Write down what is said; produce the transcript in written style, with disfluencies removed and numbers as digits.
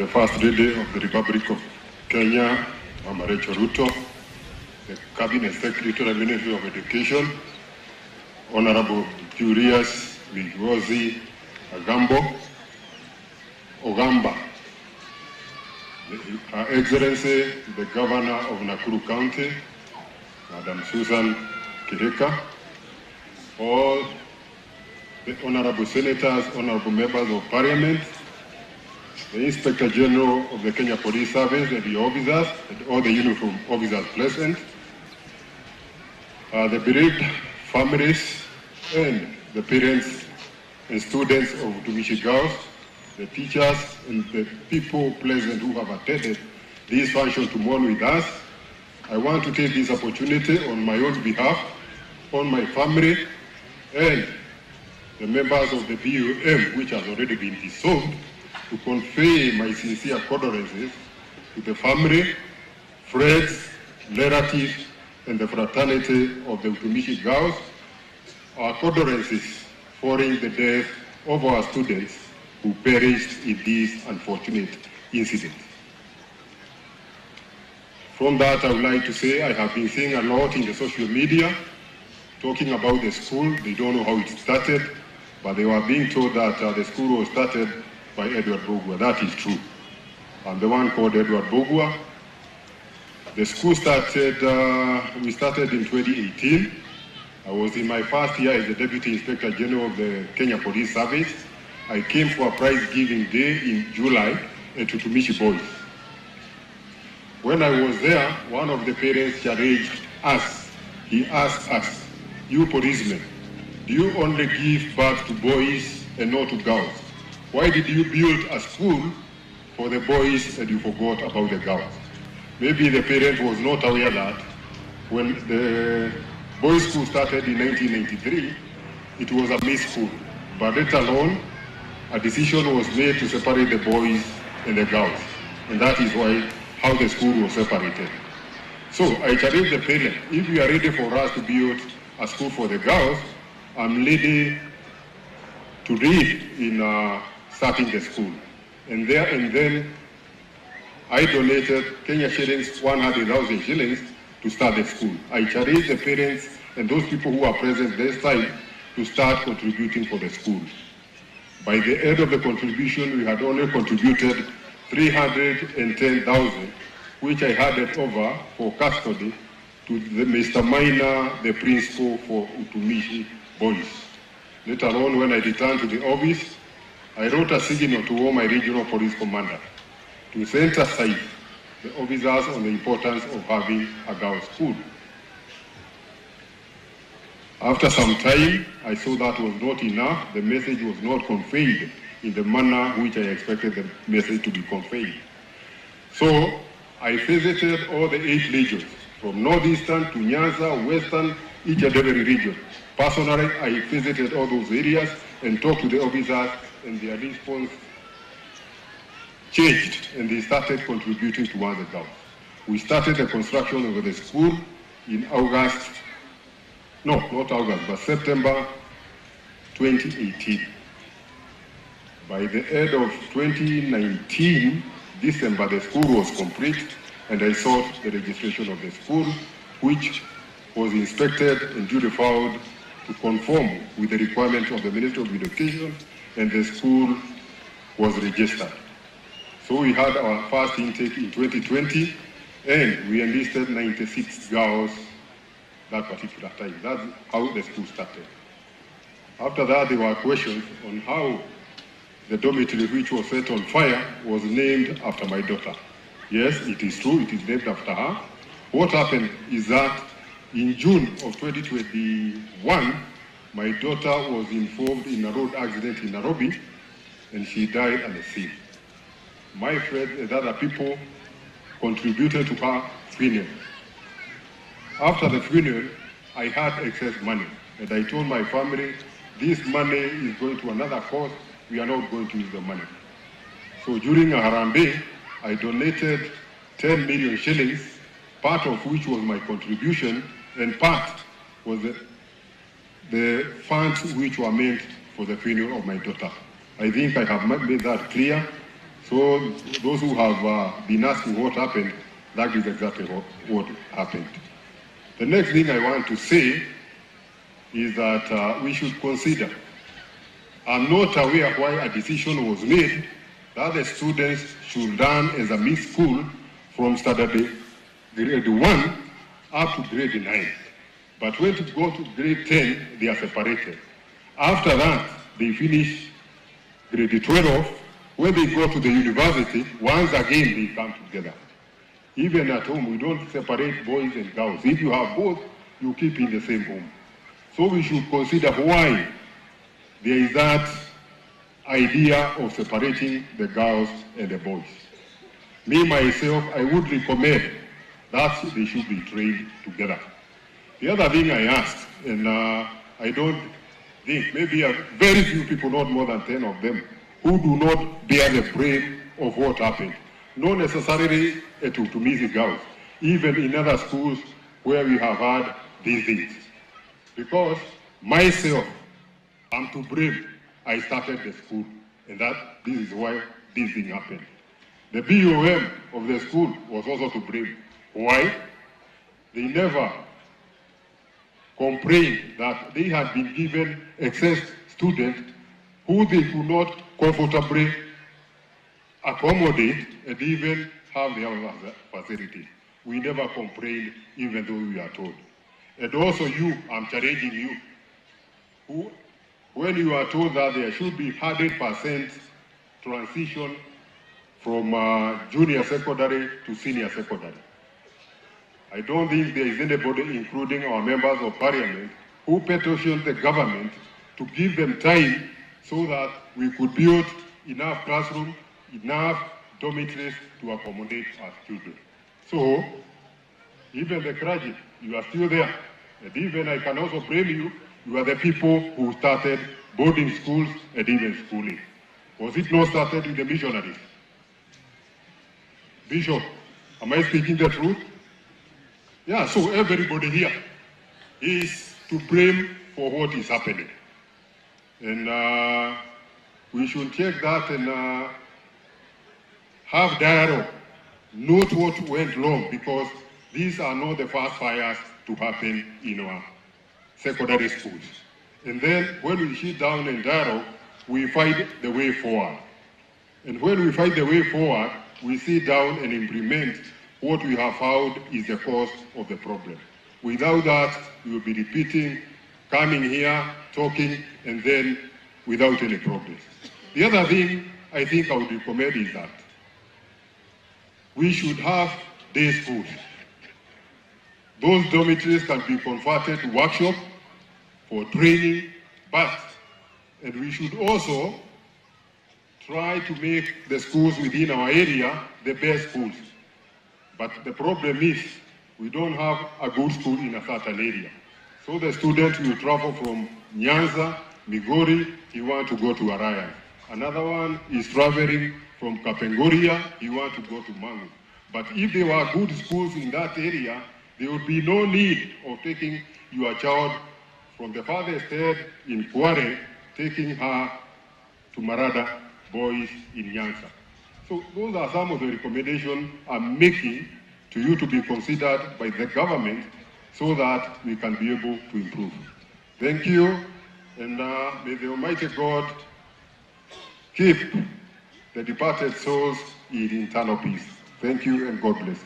the First Lady of the Republic of Kenya, Mama Rachel Ruto, the Cabinet Secretary, Ministry of Education, Honorable Julius Migozi Ogamba, Her Excellency, the Governor of Nakuru County, Madam Susan Kireka, all the Honorable Senators, Honorable Members of Parliament, the Inspector General of the Kenya Police Service and the officers, and all the uniform officers present, the bereaved families and the parents and students of Utumishi Girls, the teachers and the people present who have attended this function to mourn with us. I want to take this opportunity on my own behalf, on my family, and the members of the BUM, which has already been dissolved, to convey my sincere condolences to the family, friends, relatives, and the fraternity of the Utumishi Girls. Our condolences following the death of our students who perished in this unfortunate incident. From that, I would like to say I have been seeing a lot in the social media talking about the school. They don't know how it started, but they were being told that the school was started by Edward Mbugua. That is true. I'm the one called Edward Mbugua. The school started, we started in 2018. I was in my first year as the Deputy Inspector General of the Kenya Police Service. I came for a prize giving day in July at Utumishi Boys. When I was there, one of the parents challenged us. He asked us, "You policemen, do you only give birth to boys and not to girls? Why did you build a school for the boys and you forgot about the girls?" Maybe the parent was not aware that when the boys' school started in 1993, it was a mixed school. But let alone, a decision was made to separate the boys and the girls. And that is how the school was separated. So I challenge the parent, if you are ready for us to build a school for the girls, I'm ready to lead in starting the school. And then I donated Kenya shillings, 100,000 shillings to start the school. I challenge the parents and those people who are present this time to start contributing for the school. By the end of the contribution, we had only contributed 310,000, which I handed over for custody to Mr. Minor, the principal for Utumishi Boys. Let alone when I returned to the office, I wrote a signal to all my regional police commander to set aside the officers on the importance of having a girls' school. After some time, I saw that was not enough. The message was not conveyed in the manner which I expected the message to be conveyed. So I visited all the 8 regions, from northeastern to Nyanza, western, each and every region. Personally, I visited all those areas and talked to the officers, and their response changed, and they started contributing towards the girls. We started the construction of the school in September 2018. By the end of 2019, December, the school was complete, and I sought the registration of the school, which was inspected and duly filed to conform with the requirement of the Ministry of Education, and the school was registered. So we had our first intake in 2020, and we enlisted 96 girls that particular time. That's how the school started. After that, there were questions on how the dormitory which was set on fire was named after my daughter. Yes, it is true, it is named after her. What happened is that in June of 2021, my daughter was involved in a road accident in Nairobi, and she died at the scene. My friend and other people contributed to her funeral. After the funeral, I had excess money, and I told my family, this money is going to another cause, we are not going to use the money. So during a Harambe, I donated 10 million shillings, part of which was my contribution, and part was the funds which were meant for the funeral of my daughter. I think I have made that clear. So those who have been asking what happened, that is exactly what happened. The next thing I want to say is that we should consider, I'm not aware why a decision was made that the students should learn as a mixed school from standard grade 1 up to grade 9. But when to go to grade 10, they are separated. After that, they finish grade 12. When they go to the university, once again they come together. Even at home, we don't separate boys and girls. If you have both, you keep in the same home. So we should consider why there is that idea of separating the girls and the boys. Me, myself, I would recommend that they should be trained together. The other thing I asked, and I don't think, maybe very few people, not more than 10 of them, who do not bear the blame of what happened. Not necessarily at Utumishi Girls, even in other schools where we have had these things. Because myself, I'm to blame. I started the school, and this is why this thing happened. The BOM of the school was also to blame. Why? They never complained that they had been given excess students who they could not comfortably accommodate and even have their facilities. We never complained, even though we are told. And also you, I'm challenging you, who, when you are told that there should be 100% transition from junior secondary to senior secondary, I don't think there is anybody, including our members of parliament, who petitioned the government to give them time so that we could build enough classrooms, enough dormitories to accommodate our children. So, even the clergy, you are still there. And even I can also blame you, you are the people who started boarding schools and even schooling. Was it not started with the missionaries? Bishop, am I speaking the truth? Yeah, so everybody here is to blame for what is happening. And we should check that and have dialogue, note what went wrong, because these are not the first fires to happen in our secondary schools. And then when we sit down and dialogue, we find the way forward. And when we find the way forward, we sit down and implement what we have found is the cause of the problem. Without that, we will be repeating, coming here, talking, and then without any progress. The other thing I think I would recommend is that we should have day schools. Those dormitories can be converted to workshops for training, and we should also try to make the schools within our area the best schools. But the problem is we don't have a good school in a certain area. So the student will travel from Nyanza, Migori, he wants to go to Araya. Another one is traveling from Kapengoria, he wants to go to Mangu. But if there were good schools in that area, there would be no need of taking your child from the farthest head in Kware, taking her to Marada boys in Nyanza. So those are some of the recommendations I'm making to you to be considered by the government so that we can be able to improve. Thank you, and may the Almighty God keep the departed souls in eternal peace. Thank you, and God bless.